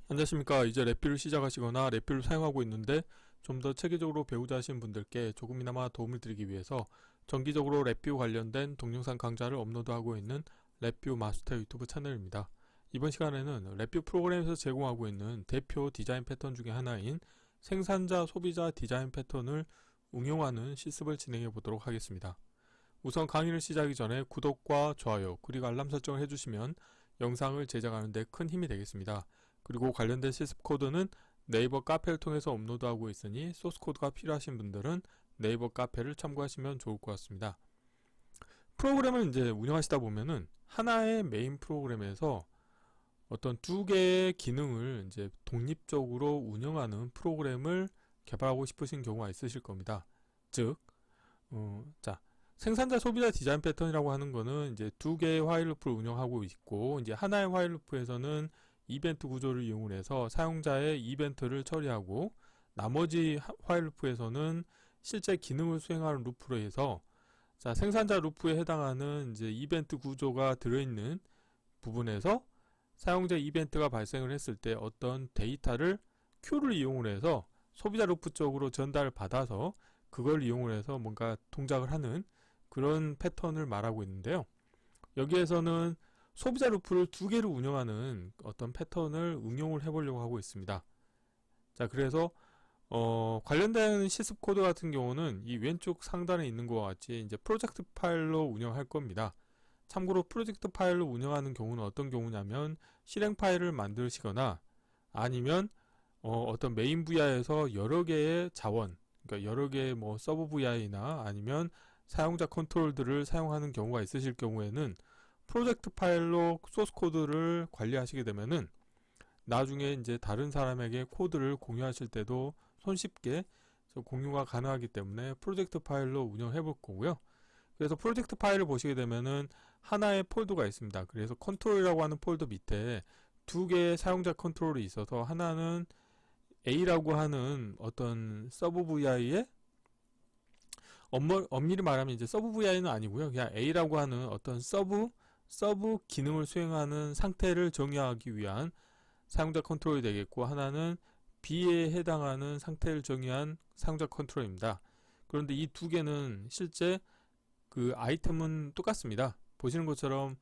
안녕하십니까. 이제 랩뷰를 시작하시거나 랩뷰를 사용하고 있는데 좀 더 체계적으로 배우자 하시는 분들께 조금이나마 도움을 드리기 위해서 정기적으로 랩뷰 관련된 동영상 강좌를 업로드하고 있는 랩뷰 마스터 유튜브 채널입니다. 이번 시간에는 랩뷰 프로그램에서 제공하고 있는 대표 디자인 패턴 중에 하나인 생산자 소비자 디자인 패턴을 응용하는 실습을 진행해 보도록 하겠습니다. 우선 강의를 시작하기 전에 구독과 좋아요 그리고 알람 설정을 해주시면 영상을 제작하는 데 큰 힘이 되겠습니다. 그리고 관련된 실습 코드는 네이버 카페를 통해서 업로드하고 있으니 소스 코드가 필요하신 분들은 네이버 카페를 참고하시면 좋을 것 같습니다. 프로그램을 이제 운영하시다 보면은 하나의 메인 프로그램에서 어떤 두 개의 기능을 이제 독립적으로 운영하는 프로그램을 개발하고 싶으신 경우가 있으실 겁니다. 즉, 생산자 소비자 디자인 패턴이라고 하는 거는 이제 두 개의 화일 루프를 운영하고 있고, 이제 하나의 화일 루프에서는 이벤트 구조를 이용해서 사용자의 이벤트를 처리하고, 나머지 화일 루프에서는 실제 기능을 수행하는 루프로 해서, 생산자 루프에 해당하는 이제 이벤트 구조가 들어있는 부분에서 사용자 이벤트가 발생을 했을 때 어떤 데이터를 큐를 이용을 해서 소비자 루프 쪽으로 전달을 받아서 그걸 이용을 해서 뭔가 동작을 하는 그런 패턴을 말하고 있는데요. 여기에서는 소비자 루프를 두 개를 운영하는 어떤 패턴을 응용을 해보려고 하고 있습니다. 자, 그래서 관련된 실습 코드 같은 경우는 이 왼쪽 상단에 있는 것과 같이 이제 프로젝트 파일로 운영할 겁니다. 참고로 프로젝트 파일로 운영하는 경우는 어떤 경우냐면 실행 파일을 만드시거나 아니면 어떤 메인 VI에서 여러 개의 자원, 그러니까 여러 개의 뭐 서브 VI나 아니면 사용자 컨트롤들을 사용하는 경우가 있으실 경우에는 프로젝트 파일로 소스 코드를 관리하시게 되면은 나중에 이제 다른 사람에게 코드를 공유하실 때도 손쉽게 공유가 가능하기 때문에 프로젝트 파일로 운영해 볼 거고요. 그래서 프로젝트 파일을 보시게 되면은 하나의 폴더가 있습니다. 그래서 컨트롤이라고 하는 폴더 밑에 두 개의 사용자 컨트롤이 있어서 하나는 A라고 하는 어떤 서브 VI의 엄밀히 말하면 이제 서브 VI는 아니고요. 그냥 A라고 하는 어떤 서브 기능을 수행하는 상태를 정의하기 위한 사용자 컨트롤이 되겠고, 하나는 B에 해당하는 상태를 정의한 사용자 컨트롤입니다. 그런데 이 두 개는 실제 그 아이템은 똑같습니다. 보시는 것처럼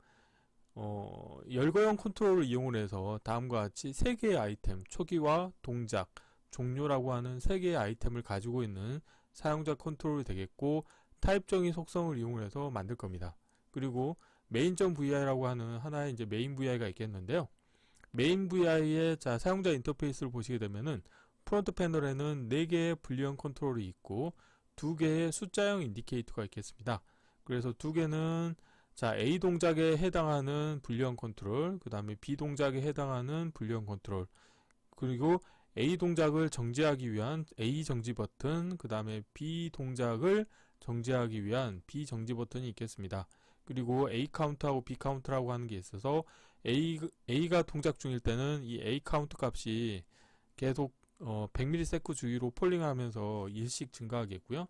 열거형 컨트롤을 이용을 해서 다음과 같이 세 개의 아이템, 초기화, 동작, 종료라고 하는 세 개의 아이템을 가지고 있는 사용자 컨트롤이 되겠고, 타입정의 속성을 이용해서 만들 겁니다. 그리고 main.vi라고 하는 하나의 이제 메인 VI가 있겠는데요. 메인 VI의 사용자 인터페이스를 보시게 되면은 프론트 패널에는 4개의 분리형 컨트롤이 있고 2개의 숫자형 인디케이터가 있겠습니다. 그래서 2개는 A 동작에 해당하는 분리형 컨트롤, 그 다음에 B 동작에 해당하는 분리형 컨트롤, 그리고 A 동작을 정지하기 위한 A 정지 버튼, 그 다음에 B 동작을 정지하기 위한 B 정지 버튼이 있겠습니다. 그리고 A 카운트하고 B 카운트라고 하는 게 있어서 A가 동작 중일 때는 이 A 카운트 값이 계속 100ms 주위로 폴링하면서 일씩 증가하겠고요.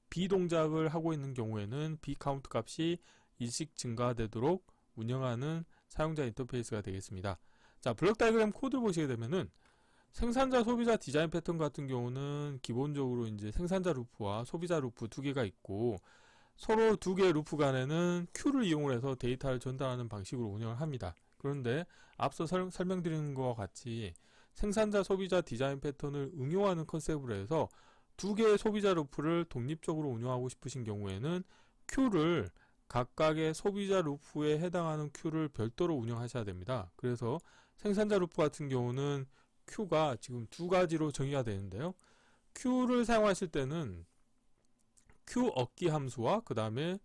B 동작을 하고 있는 경우에는 B 카운트 값이 일씩 증가되도록 운영하는 사용자 인터페이스가 되겠습니다. 자, 블록 다이그램 코드를 보시게 되면은 생산자 소비자 디자인 패턴 같은 경우는 기본적으로 이제 생산자 루프와 소비자 루프 두 개가 있고, 서로 두 개의 루프 간에는 큐를 이용을 해서 데이터를 전달하는 방식으로 운영을 합니다. 그런데 앞서 설명드린 것과 같이 생산자 소비자 디자인 패턴을 응용하는 컨셉으로 해서 두 개의 소비자 루프를 독립적으로 운영하고 싶으신 경우에는 큐를 각각의 소비자 루프에 해당하는 큐를 별도로 운영하셔야 됩니다. 그래서 생산자 루프 같은 경우는 큐가 지금 두 가지로 정의가 되는데요. 큐를 사용하실 때는 큐 얻기 함수와 그 다음에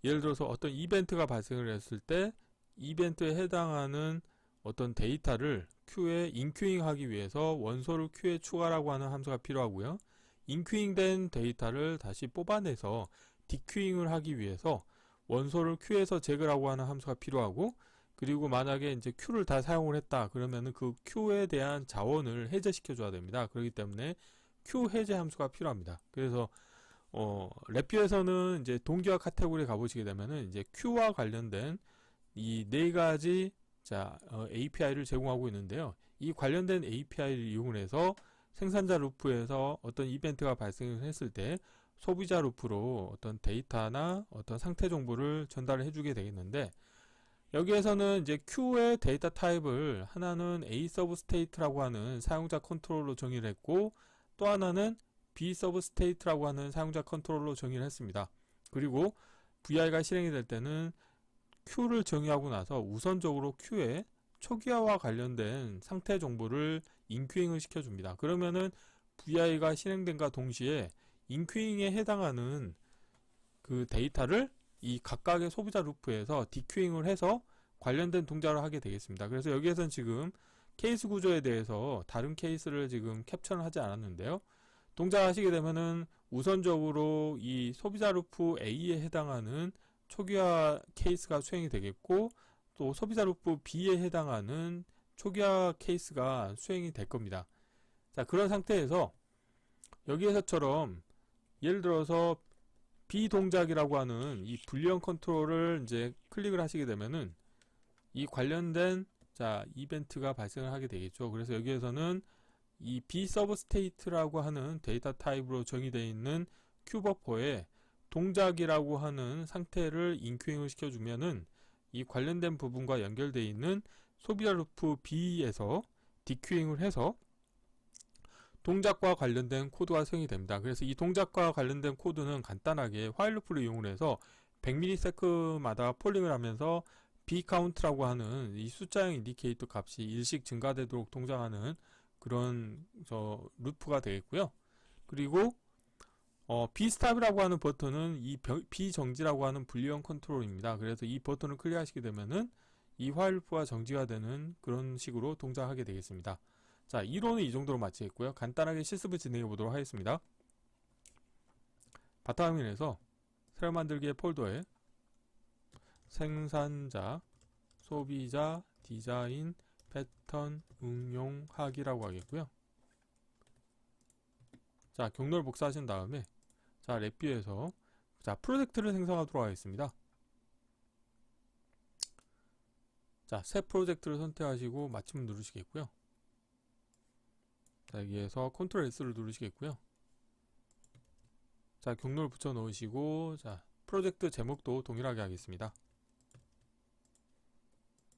예를 들어서 어떤 이벤트가 발생을 했을 때 이벤트에 해당하는 어떤 데이터를 큐에 인큐잉 하기 위해서 원소를 큐에 추가라고 하는 함수가 필요하고요. 인큐잉 된 데이터를 다시 뽑아내서 디큐잉을 하기 위해서 원소를 큐에서 제거라고 하는 함수가 필요하고, 그리고 만약에 이제 큐를 다 사용을 했다 그러면은 그 큐에 대한 자원을 해제시켜 줘야 됩니다. 그렇기 때문에 큐 해제 함수가 필요합니다. 그래서 랩뷰에서는 이제 동기화 카테고리에 가보시게 되면은 이제 큐와 관련된 이 네 가지 API를 제공하고 있는데요. 이 관련된 API를 이용해서 생산자 루프에서 어떤 이벤트가 발생했을 때 소비자 루프로 어떤 데이터나 어떤 상태 정보를 전달을 해주게 되겠는데, 여기에서는 이제 Q의 데이터 타입을 하나는 A 서브 스테이트라고 하는 사용자 컨트롤로 정의를 했고, 또 하나는 B 서브 스테이트라고 하는 사용자 컨트롤로 정의를 했습니다. 그리고 VI가 실행이 될 때는 Q를 정의하고 나서 우선적으로 Q의 초기화와 관련된 상태 정보를 인큐잉을 시켜줍니다. 그러면은 VI가 실행된과 동시에 인큐잉에 해당하는 그 데이터를 이 각각의 소비자 루프에서 디큐잉을 해서 관련된 동작을 하게 되겠습니다. 그래서 여기에서는 지금 케이스 구조에 대해서 다른 케이스를 지금 캡처를 하지 않았는데요. 동작하시게 되면은 우선적으로 이 소비자 루프 A에 해당하는 초기화 케이스가 수행이 되겠고, 또 소비자 루프 B에 해당하는 초기화 케이스가 수행이 될 겁니다. 자, 그런 상태에서 여기에서처럼 예를 들어서 B 동작이라고 하는 이 불리언 컨트롤을 이제 클릭을 하시게 되면은 이 관련된 이벤트가 발생을 하게 되겠죠. 그래서 여기에서는 이 B 서브 스테이트라고 하는 데이터 타입으로 정의되어 있는 큐버퍼에 동작이라고 하는 상태를 인큐잉을 시켜주면은 이 관련된 부분과 연결되어 있는 소비자 루프 B에서 디큐잉을 해서 동작과 관련된 코드가 수행이 됩니다. 그래서 이 동작과 관련된 코드는 간단하게 화일 루프를 이용해서 100ms마다 폴링을 하면서 bCount라고 하는 이 숫자형 인디케이터 값이 일씩 증가되도록 동작하는 그런 루프가 되겠고요. 그리고 bStop이라고 하는 버튼은 이 b정지라고 하는 불리언 컨트롤입니다. 그래서 이 버튼을 클릭하시게 되면은 이 화일 루프가 정지가 되는 그런 식으로 동작하게 되겠습니다. 자, 이론은 이 정도로 마치겠고요. 간단하게 실습을 진행해 보도록 하겠습니다. 바탕화면에서 새로 만들기의 폴더에 생산자, 소비자, 디자인, 패턴, 응용하기라고 하겠고요. 자, 경로를 복사하신 다음에 랩뷰에서 프로젝트를 생성하도록 하겠습니다. 자, 새 프로젝트를 선택하시고 마침을 누르시겠고요. 자, 여기에서 컨트롤 S를 누르시겠고요. 자, 경로를 붙여 넣으시고, 프로젝트 제목도 동일하게 하겠습니다.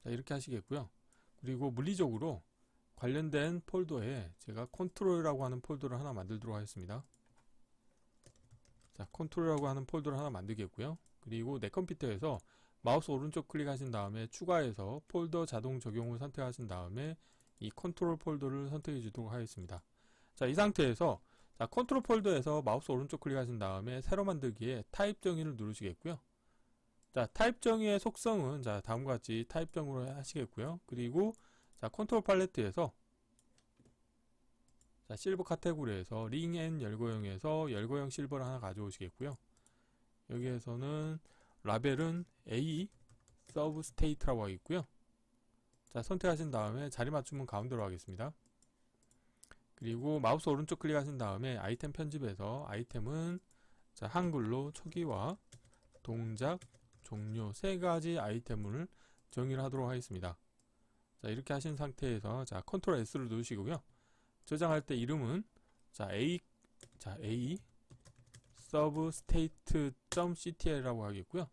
자, 이렇게 하시겠고요. 그리고 물리적으로 관련된 폴더에 제가 컨트롤이라고 하는 폴더를 하나 만들도록 하겠습니다. 자, 컨트롤이라고 하는 폴더를 하나 만들겠고요. 그리고 내 컴퓨터에서 마우스 오른쪽 클릭하신 다음에 추가해서 폴더 자동 적용을 선택하신 다음에 이 컨트롤 폴더를 선택해 주도록 하겠습니다. 자, 이 상태에서 컨트롤 폴더에서 마우스 오른쪽 클릭하신 다음에 새로 만들기에 타입 정의를 누르시겠고요. 자, 타입 정의의 속성은 다음과 같이 타입 정의로 하시겠고요. 그리고 컨트롤 팔레트에서 실버 카테고리에서 링 앤 열거형에서 열거형 실버를 하나 가져오시겠고요. 여기에서는 라벨은 A 서브 스테이트라고 하겠고요. 자, 선택하신 다음에 자리 맞춤은 가운데로 하겠습니다. 그리고 마우스 오른쪽 클릭하신 다음에 아이템 편집에서 아이템은 한글로 초기화, 동작, 종료 세 가지 아이템을 정의를 하도록 하겠습니다. 자, 이렇게 하신 상태에서 컨트롤 S를 누르시고요. 저장할 때 이름은 A 서브 스테이트.ctl이라고 하겠고요.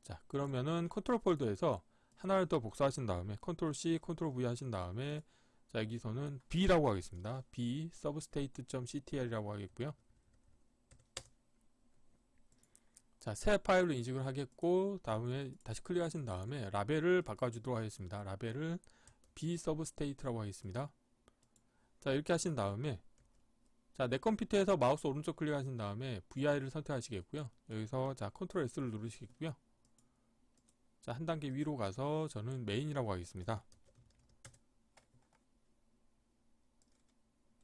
자, 그러면은 컨트롤 폴더에서 하나를 더 복사하신 다음에 컨트롤 C, 컨트롤 V 하신 다음에 여기서는 B라고 하겠습니다. B substate.ctl이라고 하겠고요. 자, 새 파일로 인식을 하겠고, 다음에 다시 클릭하신 다음에 라벨을 바꿔주도록 하겠습니다. 라벨을 B substate라고 하겠습니다. 자, 이렇게 하신 다음에 내 컴퓨터에서 마우스 오른쪽 클릭하신 다음에 VI를 선택하시겠고요. 여기서 컨트롤 S를 누르시겠고요. 자, 한 단계 위로 가서 저는 메인이라고 하겠습니다.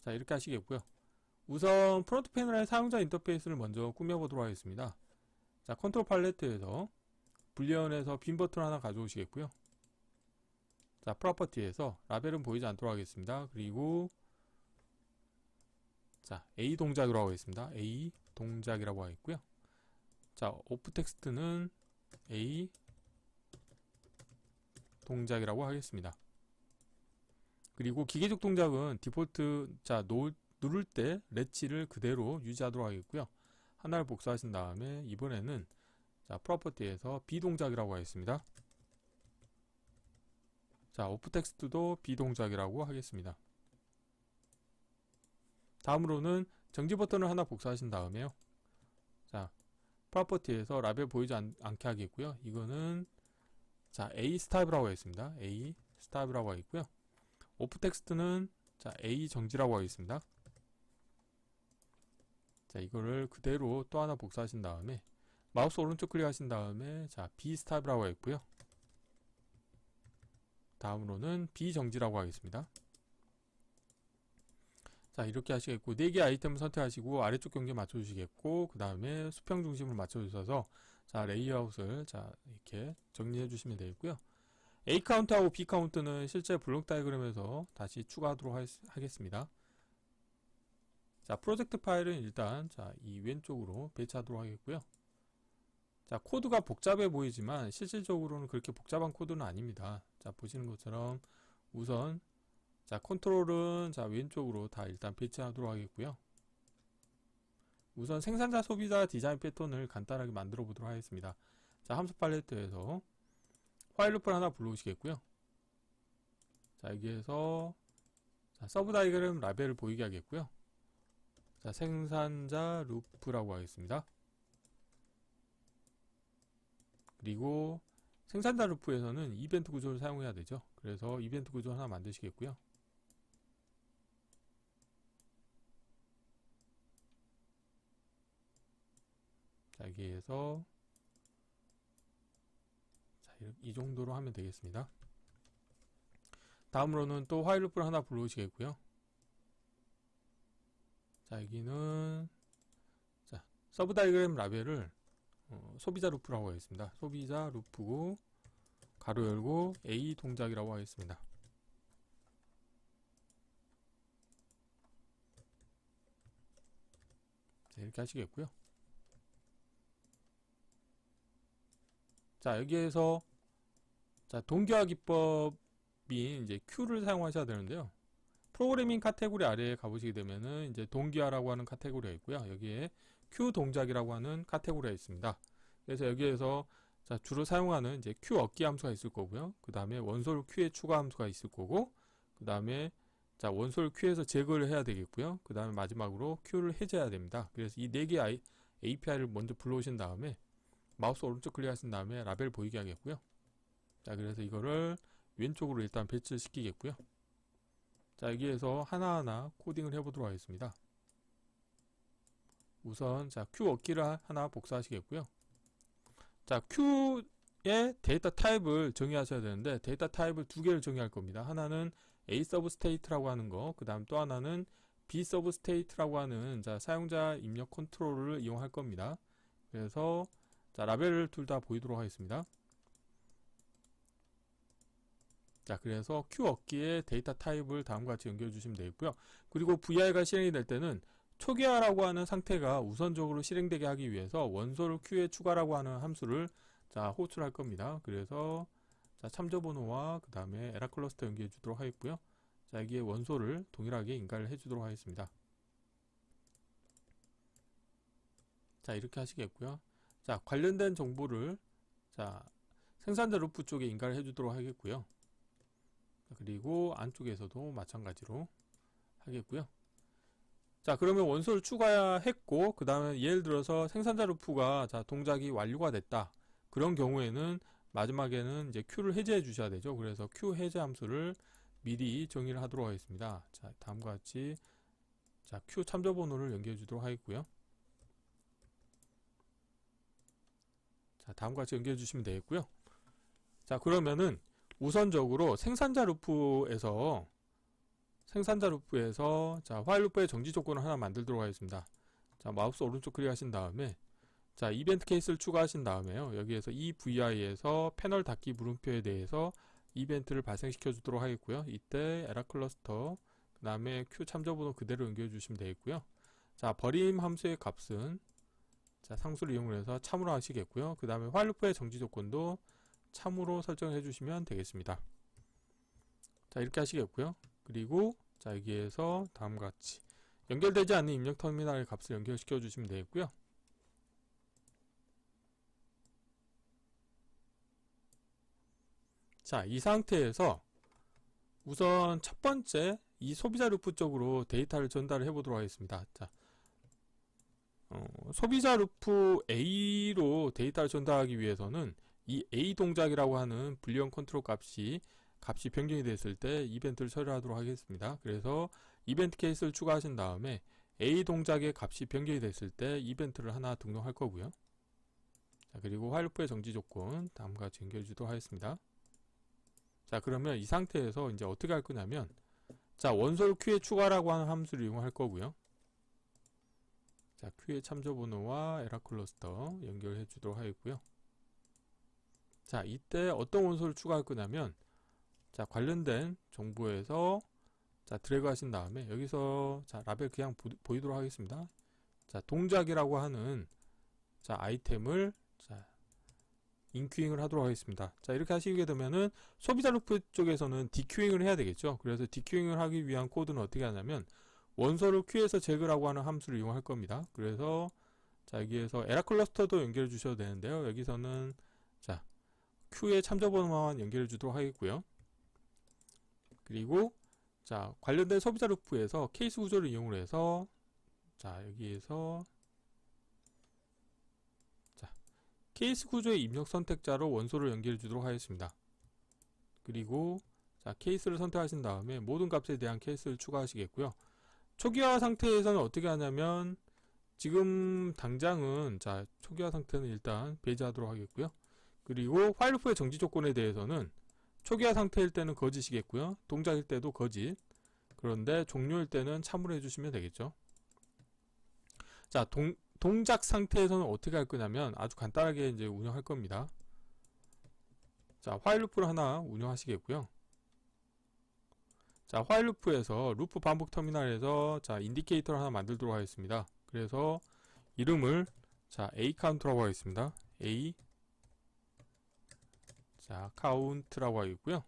자, 이렇게 하시겠고요. 우선 프론트 패널의 사용자 인터페이스를 먼저 꾸며보도록 하겠습니다. 자, 컨트롤 팔레트에서 불리언에서 빈 버튼 하나 가져오시겠고요. 자, 프로퍼티에서 라벨은 보이지 않도록 하겠습니다. 그리고 A 동작이라고 하겠습니다. A 동작이라고 하겠고요. 자, 오프 텍스트는 A 동작이라고 하겠습니다. 그리고 기계적 동작은 디폴트 누를 때 렛치를 그대로 유지하도록 하겠고요. 하나를 복사하신 다음에 이번에는 프로퍼티에서 비동작이라고 하겠습니다. 오프 텍스트도 비동작이라고 하겠습니다. 다음으로는 정지 버튼을 하나 복사하신 다음에요. 프로퍼티에서 라벨 보이지 않게 하겠고요. 이거는 A 스탑이라고 하겠습니다. A 스탑이라고 하겠고요. 오프 텍스트는 A 정지라고 하겠습니다. 이거를 그대로 또 하나 복사하신 다음에 마우스 오른쪽 클릭하신 다음에 B 스탑이라고 하겠고요. 다음으로는 B 정지라고 하겠습니다. 이렇게 하시겠고 4개 아이템을 선택하시고 아래쪽 경계 맞춰주시겠고 그 다음에 수평 중심을 맞춰주셔서 레이아웃을 이렇게 정리해 주시면 되겠고요. A 카운트하고 B 카운트는 실제 블록 다이그램에서 다시 추가하도록 하겠습니다. 프로젝트 파일은 일단 이 왼쪽으로 배치하도록 하겠고요. 코드가 복잡해 보이지만 실질적으로는 그렇게 복잡한 코드는 아닙니다. 보시는 것처럼 우선 컨트롤은 왼쪽으로 다 일단 배치하도록 하겠고요. 우선 생산자 소비자 디자인 패턴을 간단하게 만들어 보도록 하겠습니다. 함수 팔레트에서 화일 루프를 하나 불러오시겠고요. 여기에서 서브 다이그램 라벨을 보이게 하겠고요. 생산자 루프라고 하겠습니다. 그리고 생산자 루프에서는 이벤트 구조를 사용해야 되죠. 그래서 이벤트 구조 하나 만드시겠고요. 여기에서 이 정도로 하면 되겠습니다. 다음으로는 또 화일 루프를 하나 불러오시겠고요. 여기는 서브 다이그램 라벨을 소비자 루프라고 하겠습니다. 소비자 루프고 가로 열고 A 동작이라고 하겠습니다. 이렇게 하시겠고요. 여기에서 동기화 기법인 이제 Q를 사용하셔야 되는데요. 프로그래밍 카테고리 아래에 가보시게 되면은 이제 동기화라고 하는 카테고리가 있고요. 여기에 Q 동작이라고 하는 카테고리가 있습니다. 그래서 여기에서 주로 사용하는 이제 Q 얻기 함수가 있을 거고요. 그 다음에 원소를 Q에 추가 함수가 있을 거고, 그 다음에 원소를 Q에서 제거를 해야 되겠고요. 그 다음에 마지막으로 Q를 해제해야 됩니다. 그래서 이 4개 API를 먼저 불러오신 다음에 마우스 오른쪽 클릭하신 다음에 라벨 보이게 하겠고요. 그래서 이거를 왼쪽으로 일단 배치를 시키겠고요. 여기에서 하나하나 코딩을 해보도록 하겠습니다. 우선 Q 얻기를 하나 복사하시겠고요. Q의 데이터 타입을 정의하셔야 되는데 데이터 타입을 2개를 정의할 겁니다. 하나는 A 서브 스테이트라고 하는 거, 그 다음 또 하나는 B 서브 스테이트라고 하는 사용자 입력 컨트롤을 이용할 겁니다. 그래서 라벨을 둘 다 보이도록 하겠습니다. 그래서 Q 얻기의 데이터 타입을 다음과 같이 연결해 주시면 되겠고요. 그리고 VI가 실행이 될 때는 초기화라고 하는 상태가 우선적으로 실행되게 하기 위해서 원소를 Q에 추가라고 하는 함수를 호출할 겁니다. 그래서 참조번호와 그 다음에 에라 클러스터 연결해 주도록 하겠고요. 여기에 원소를 동일하게 인가를 해 주도록 하겠습니다. 이렇게 하시겠고요. 관련된 정보를 생산자 루프 쪽에 인가를 해 주도록 하겠고요. 그리고 안쪽에서도 마찬가지로 하겠고요. 그러면 원소를 추가했고 그 다음에 예를 들어서 생산자 루프가 동작이 완료가 됐다. 그런 경우에는 마지막에는 이제 Q를 해제해 주셔야 되죠. 그래서 Q 해제 함수를 미리 정의를 하도록 하겠습니다. 다음과 같이 Q 참조 번호를 연결해 주도록 하겠고요. 다음과 같이 연결해 주시면 되겠고요. 그러면은 우선적으로 생산자 루프에서 화일 루프의 정지 조건을 하나 만들도록 하겠습니다. 마우스 오른쪽 클릭하신 다음에 이벤트 케이스를 추가하신 다음에요. 여기에서 이 VI에서 패널 닫기 물음표에 대해서 이벤트를 발생시켜 주도록 하겠고요. 이때 에라 클러스터 그 다음에 Q 참조번호 그대로 연결해 주시면 되겠고요. 버림 함수의 값은 상수를 이용해서 참으로 하시겠고요. 그 다음에 화일 루프의 정지 조건도 참으로 설정해 주시면 되겠습니다. 자, 이렇게 하시겠고요. 그리고 자, 여기에서 다음과 같이 연결되지 않는 입력 터미널의 값을 연결시켜 주시면 되겠고요. 자, 이 상태에서 우선 첫 번째 이 소비자 루프 쪽으로 데이터를 전달을 해 보도록 하겠습니다. 자, 소비자 루프 A로 데이터를 전달하기 위해서는 이 A 동작이라고 하는 불리언 컨트롤 값이 변경이 됐을 때 이벤트를 처리하도록 하겠습니다. 그래서 이벤트 케이스를 추가하신 다음에 A 동작의 값이 변경이 됐을 때 이벤트를 하나 등록할 거고요. 자, 그리고 while loop의 정지 조건 다음과 같이 연결해 주도록 하겠습니다. 자, 그러면 이 상태에서 이제 어떻게 할 거냐면, 자, 원소를 Q에 추가라고 하는 함수를 이용할 거고요. 자, Q의 참조 번호와 에러 클러스터 연결해 주도록 하겠고요. 자, 이때 어떤 원소를 추가할 거냐면, 자, 관련된 정보에서 자, 드래그 하신 다음에 여기서 자, 라벨 그냥 보이도록 하겠습니다. 자, 동작이라고 하는 자, 아이템을 자, 인큐잉을 하도록 하겠습니다. 자, 이렇게 하시게 되면은 소비자 루프 쪽에서는 디큐잉을 해야 되겠죠. 그래서 디큐잉을 하기 위한 코드는 어떻게 하냐면 원소를 Q에서 제거라고 하는 함수를 이용할 겁니다. 그래서 자, 여기에서 에러 클러스터도 연결해 주셔도 되는데요. 여기서는 자, Q의 참조 번호만 연결해 주도록 하겠고요. 그리고 자, 관련된 소비자 루프에서 케이스 구조를 이용을 해서 자, 여기에서 자, 케이스 구조의 입력 선택자로 원소를 연결해 주도록 하겠습니다. 그리고 자, 케이스를 선택하신 다음에 모든 값에 대한 케이스를 추가하시겠고요. 초기화 상태에서는 어떻게 하냐면 지금 당장은 자, 초기화 상태는 일단 배제하도록 하겠고요. 그리고 while loop의 정지 조건에 대해서는 초기화 상태일 때는 거짓이겠고요. 동작일 때도 거짓. 그런데 종료일 때는 참으로 해주시면 되겠죠. 자, 동작 상태에서는 어떻게 할 거냐면 아주 간단하게 이제 운영할 겁니다. 자, while loop를 하나 운영하시겠고요. 자, while loop에서 루프 반복 터미널에서 자, 인디케이터를 하나 만들도록 하겠습니다. 그래서 이름을 자, A 카운트라고 하겠습니다. A 자, 카운트라고 하겠고요.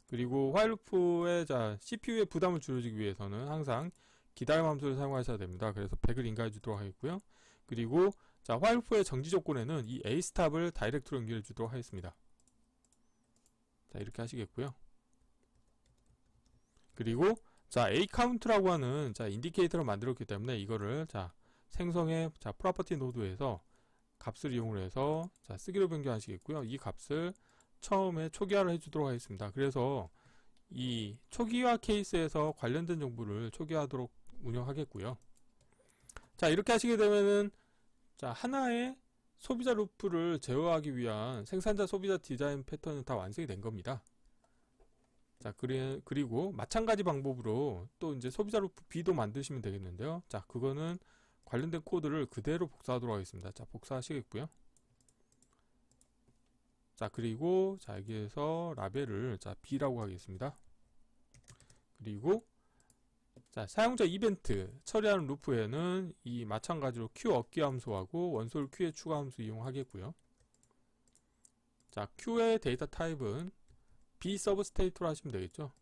그리고 while loop의 자, CPU의 부담을 줄여주기 위해서는 항상 기다림 함수를 사용하셔야 됩니다. 그래서 100을 인가해 주도록 하겠고요. 그리고 자, while loop의 정지 조건에는 이 A 스탑을 다이렉트로 연결해 주도록 하겠습니다. 자, 이렇게 하시겠고요. 그리고 자, A 카운트라고 하는 자, 인디케이터를 만들었기 때문에 이거를 자, 생성의 자, 프로퍼티 노드에서 값을 이용을 해서 자, 쓰기로 변경하시겠고요. 이 값을 처음에 초기화를 해주도록 하겠습니다. 그래서 이 초기화 케이스에서 관련된 정보를 초기화하도록 운영하겠고요. 자, 이렇게 하시게 되면은 자, 하나의 소비자 루프를 제어하기 위한 생산자 소비자 디자인 패턴은 다 완성이 된 겁니다. 자, 그리고 마찬가지 방법으로 또 이제 소비자 루프 B도 만드시면 되겠는데요. 자, 그거는 관련된 코드를 그대로 복사하도록 하겠습니다. 자, 복사하시겠고요. 자, 그리고 자, 여기에서 라벨을 자, B라고 하겠습니다. 그리고 자, 사용자 이벤트 처리하는 루프에는 이 마찬가지로 Q 얻기 함수하고 원소를 Q에 추가 함수 이용하겠고요. 자, Q의 데이터 타입은 B 서브 스테이트로 하시면 되겠죠.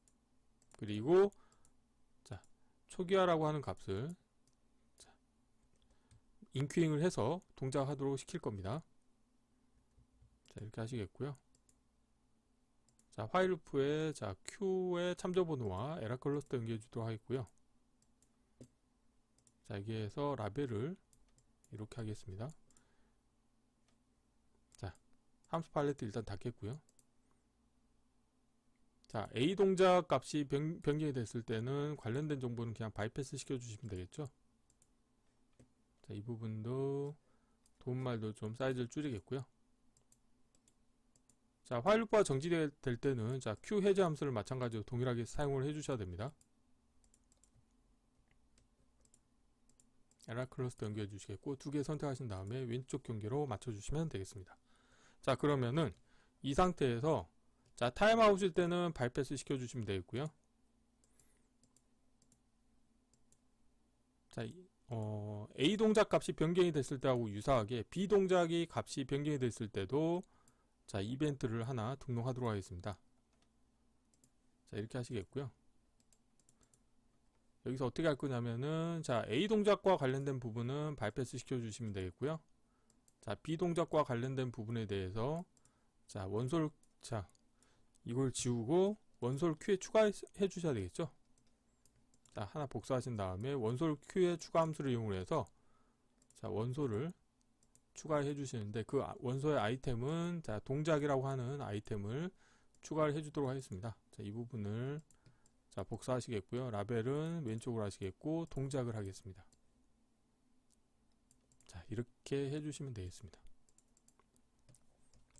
그리고 자, 초기화라고 하는 값을 자, 인큐잉을 해서 동작하도록 시킬 겁니다. 자, 이렇게 하시겠고요. 자, while loop에 자, Q의 참조 번호와 에러 클러스터 연결해 주도록 하겠고요. 자, 여기에서 라벨을 이렇게 하겠습니다. 자, 함수 팔레트 일단 닫겠고요. 자, A 동작 값이 변경이 됐을 때는 관련된 정보는 그냥 바이패스 시켜주시면 되겠죠. 자, 이 부분도 도움말도 좀 사이즈를 줄이겠고요. 자, while loop가 정지될 때는 자, Q 해제 함수를 마찬가지로 동일하게 사용을 해주셔야 됩니다. 에러 클러스터 연결해 주시겠고 두 개 선택하신 다음에 왼쪽 경계로 맞춰주시면 되겠습니다. 자, 그러면은 이 상태에서 자, 타임아웃일 때는 바이패스 시켜주시면 되겠고요. 자, A 동작 값이 변경이 됐을 때하고 유사하게 B 동작이 값이 변경이 됐을 때도 자, 이벤트를 하나 등록하도록 하겠습니다. 자, 이렇게 하시겠고요. 여기서 어떻게 할 거냐면은, 자, A 동작과 관련된 부분은 바이패스 시켜주시면 되겠고요. 자, B 동작과 관련된 부분에 대해서, 자, 원소를, 자, 이걸 지우고 원소를 큐에 추가해 주셔야 되겠죠. 자, 하나 복사하신 다음에 원소를 큐에 추가 함수를 이용해서, 자, 원소를 추가해 주시는데, 그 원소의 아이템은, 자, 동작이라고 하는 아이템을 추가를 해 주도록 하겠습니다. 자, 이 부분을, 자, 복사하시겠고요. 라벨은 왼쪽으로 하시겠고, 동작을 하겠습니다. 자, 이렇게 해주시면 되겠습니다.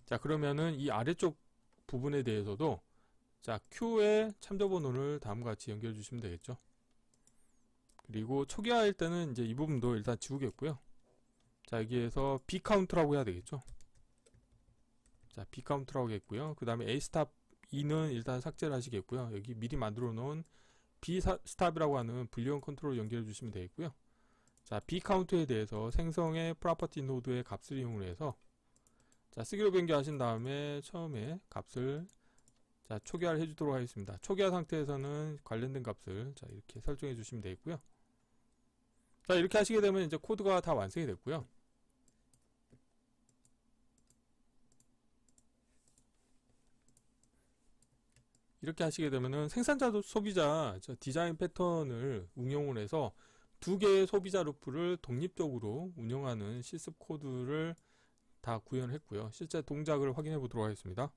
자, 그러면은 이 아래쪽 부분에 대해서도, 자, Q의 참조번호를 다음과 같이 연결해 주시면 되겠죠. 그리고 초기화할 때는 이제 이 부분도 일단 지우겠고요. 자, 여기에서 B카운트라고 해야 되겠죠. 자, B카운트라고 했고요. 그 다음에 A스탑 2는 일단 삭제를 하시겠고요. 여기 미리 만들어 놓은 B스탑이라고 하는 불리언 컨트롤 연결해 주시면 되겠고요. 자, B카운트에 대해서 생성의 프로퍼티 노드의 값을 이용해서, 자, 쓰기로 변경하신 다음에 처음에 값을, 자, 초기화를 해주도록 하겠습니다. 초기화 상태에서는 관련된 값을, 자, 이렇게 설정해 주시면 되겠고요. 자, 이렇게 하시게 되면 이제 코드가 다 완성이 됐고요. 이렇게 하시게 되면은 생산자 소비자 디자인 패턴을 응용을 해서 두 개의 소비자 루프를 독립적으로 운영하는 실습 코드를 다 구현했고요. 실제 동작을 확인해 보도록 하겠습니다.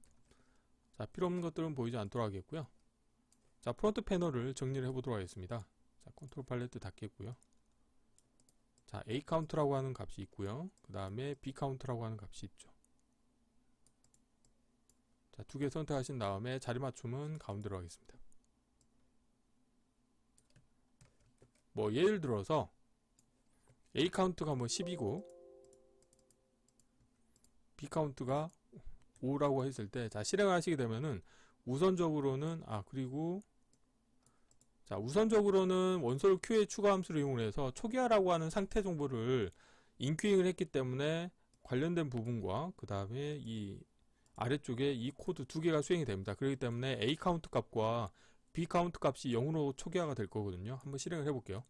자, 필요 없는 것들은 보이지 않도록 하겠고요. 자, 프론트 패널을 정리를 해 보도록 하겠습니다. 자, 컨트롤 팔레트 닫겠고요. 자, A 카운트라고 하는 값이 있고요. 그 다음에 B 카운트라고 하는 값이 있죠. 자, 두 개 선택하신 다음에 자리 맞춤은 가운데로 하겠습니다. 뭐 예를 들어서 A 카운트가 뭐 10이고 B 카운트가 5라고 했을 때, 자, 실행을 하시게 되면은 우선적으로는, 그리고, 자, 우선적으로는 원소를 Q의 추가 함수를 이용해서 초기화라고 하는 상태 정보를 인큐잉을 했기 때문에 관련된 부분과 그 다음에 이 아래쪽에 이 코드 두 개가 수행이 됩니다. 그렇기 때문에 A 카운트 값과 B 카운트 값이 0으로 초기화가 될 거거든요. 한번 실행을 해볼게요.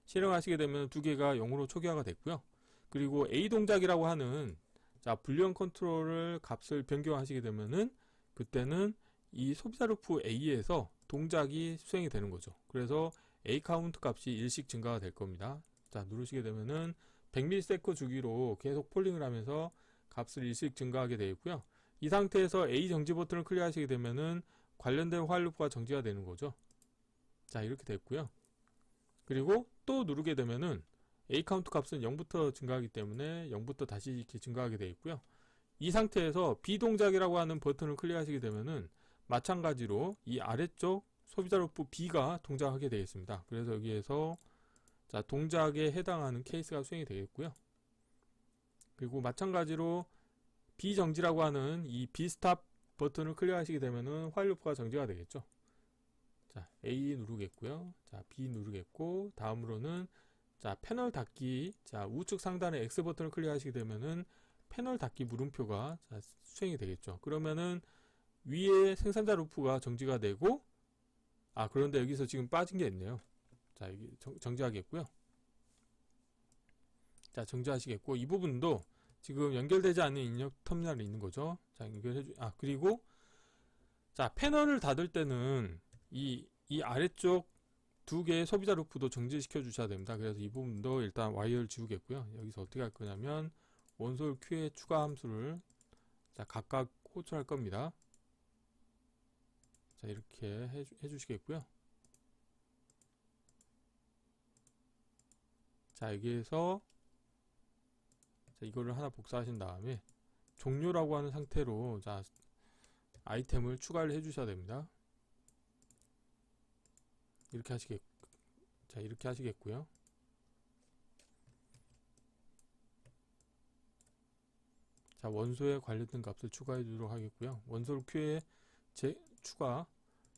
실행하시게 되면 두 개가 0으로 초기화가 됐고요. 그리고 A 동작이라고 하는, 자, 불리언 컨트롤을 값을 변경하시게 되면은 그때는 이 소비자 루프 A에서 동작이 수행이 되는 거죠. 그래서 A 카운트 값이 1씩 증가가 될 겁니다. 자, 누르시게 되면은 100ms 주기로 계속 폴링을 하면서 값을 1씩 증가하게 되어 있고요. 이 상태에서 A 정지 버튼을 클릭하시게 되면은 관련된 while 루프가 정지가 되는 거죠. 자, 이렇게 됐고요. 그리고 또 누르게 되면은 A 카운트 값은 0부터 증가하기 때문에 0부터 다시 이렇게 증가하게 되어 있고요. 이 상태에서 B 동작이라고 하는 버튼을 클릭하시게 되면은 마찬가지로 이 아래쪽 소비자 루프 B가 동작하게 되어 있습니다. 그래서 여기에서, 자, 동작에 해당하는 케이스가 수행이 되겠고요. 그리고 마찬가지로 B 정지라고 하는 이 B 스탑 버튼을 클릭하시게 되면은 while 루프가 정지가 되겠죠. 자, A 누르겠고요. 자, B 누르겠고, 다음으로는, 자, 패널 닫기, 자, 우측 상단의 X 버튼을 클릭하시게 되면은 패널 닫기 물음표가, 자, 수행이 되겠죠. 그러면은 위에 생산자 루프가 정지가 되고, 그런데 여기서 지금 빠진 게 있네요. 자, 여기 정지하겠고요. 자, 정지하시겠고, 이 부분도 지금 연결되지 않는 입력 터미널이 있는 거죠. 자, 그리고, 자, 패널을 닫을 때는 이 아래쪽 두 개의 소비자 루프도 정지시켜 주셔야 됩니다. 그래서 이 부분도 일단 와이어를 지우겠고요. 여기서 어떻게 할 거냐면 원소를 Q의 추가 함수를, 자, 각각 호출할 겁니다. 자, 이렇게 해주시겠고요. 자, 여기에서, 자, 이거를 하나 복사하신 다음에 종료라고 하는 상태로, 자, 아이템을 추가를 해주셔야 됩니다. 이렇게 하시겠고요. 자, 원소에 관련된 값을 추가해 주도록 하겠고요. 원소를 Q에 추가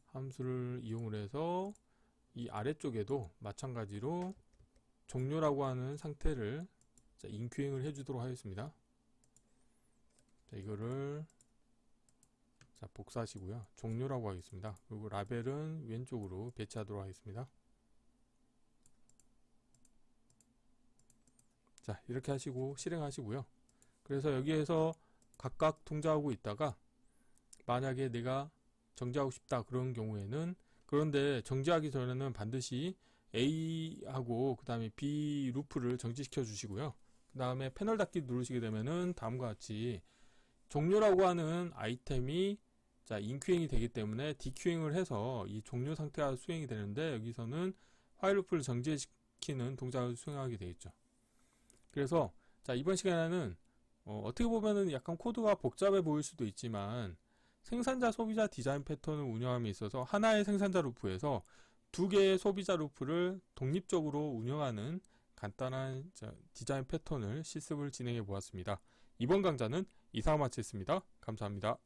함수를 이용을 해서 이 아래쪽에도 마찬가지로 종료라고 하는 상태를, 자, 인큐잉을 해주도록 하겠습니다. 자, 이거를 자, 복사하시고요. 종료라고 하겠습니다. 그리고 라벨은 왼쪽으로 배치하도록 하겠습니다. 자, 이렇게 하시고 실행하시고요. 그래서 여기에서 각각 동작하고 있다가 만약에 내가 정지하고 싶다 그런 경우에는, 그런데 정지하기 전에는 반드시 A하고 그 다음에 B 루프를 정지시켜 주시고요. 그 다음에 패널 닫기 누르시게 되면은 다음과 같이 종료라고 하는 아이템이 자 인큐행이 되기 때문에 디큐행을 해서 이 종료 상태가 수행이 되는데, 여기서는 화일 루프를 정지시키는 동작을 수행하게 되겠죠. 그래서 자 이번 시간에는 어떻게 보면은 약간 코드가 복잡해 보일 수도 있지만, 생산자 소비자 디자인 패턴을 운영함에 있어서 하나의 생산자 루프에서 두 개의 소비자 루프를 독립적으로 운영하는 간단한 디자인 패턴을 실습을 진행해 보았습니다. 이번 강좌는 이상 마치겠습니다. 감사합니다.